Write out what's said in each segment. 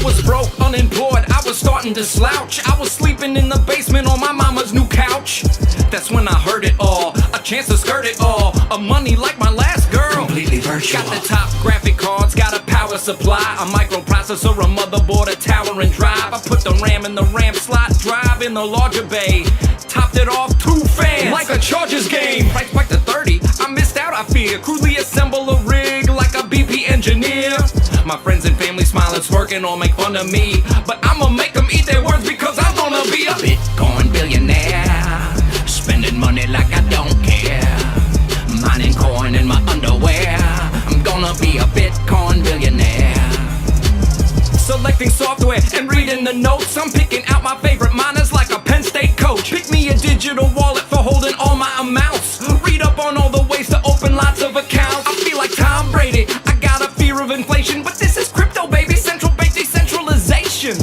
was broke, unemployed, I was starting to slouch. I was sleeping in the basement on my mama's new couch. That's when I heard it all, a chance to skirt it all. A money like my last girl, completely virtual. got the top graphic cards, got a power supply, a microprocessor, a motherboard, a tower and drive. I put the RAM in the RAM slot, drive in the larger bay. Topped it off, 2 fans, like a Chargers game. Price spiked to 30, I missed out, I fear. Crudely assemble a rig like a BP engineer. My friends and family smiling, smirking or make fun of me, but I'ma make them eat their words because I'm gonna be a Bitcoin billionaire. Spending money like I don't care. Mining coin in my underwear. I'm gonna be a Bitcoin billionaire. Selecting software and reading the notes. I'm picking out my favorite miners like a Penn State coach. Pick me a digital wallet for holding all my amounts. Read up on all the ways to open lots of accounts. I feel like Tom Brady, I got a fear of inflation, but this is crypto, baby, central bank decentralization.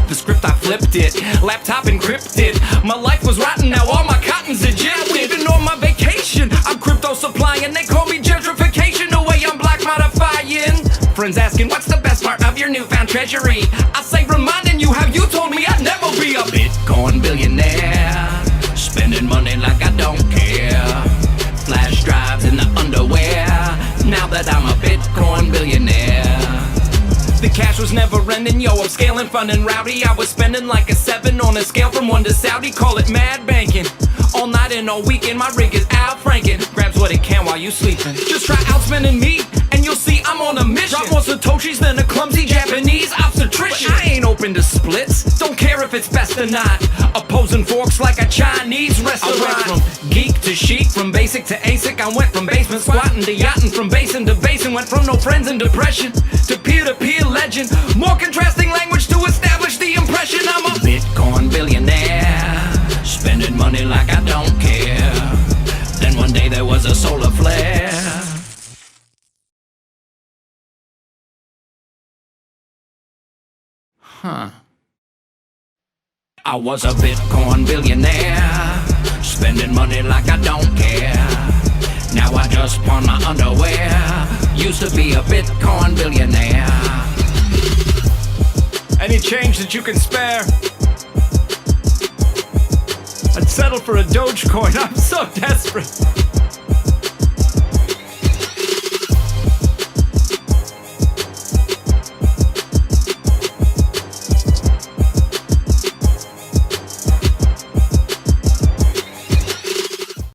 The script, I flipped it, laptop encrypted. My life was rotten, now all my cotton's ejected. And on my vacation, I'm crypto supplying. They call me gentrification, the way I'm black modifying. Friends asking, what's the best part of your newfound treasury? I say, reminding you how you told me I'd never be a Bitcoin billionaire. Spending money like I don't care. Flash drives in the underwear. Now that I'm a Bitcoin billionaire. The cash was never ending, yo, I'm scaling fun and rowdy. I was spending like a 7 on a scale from 1 to Saudi. Call it mad banking. All night and all weekend, my rig is out franking. Grabs what it can while you sleeping. Just try outspending me, and you'll see I'm on a mission. Drop more Satoshis than a clumsy Japanese obstetrician. But I ain't open to splits, don't care if it's best or not. Opposing forks like a Chinese restaurant. I went from geek to chic, from basic to ASIC. I went from basement squatting to yachting, from basin to basin. Went from no friends and depression to peer-to-peer legend. More contrasting language to establish the impression I'm a Bitcoin billionaire. Spending money like I don't care. Then one day there was a solar flare. I was a Bitcoin billionaire. Spending money like I don't care. Now I just pawn my underwear. Used to be a Bitcoin billionaire. Any change that you can spare? I'd settle for a Dogecoin, I'm so desperate.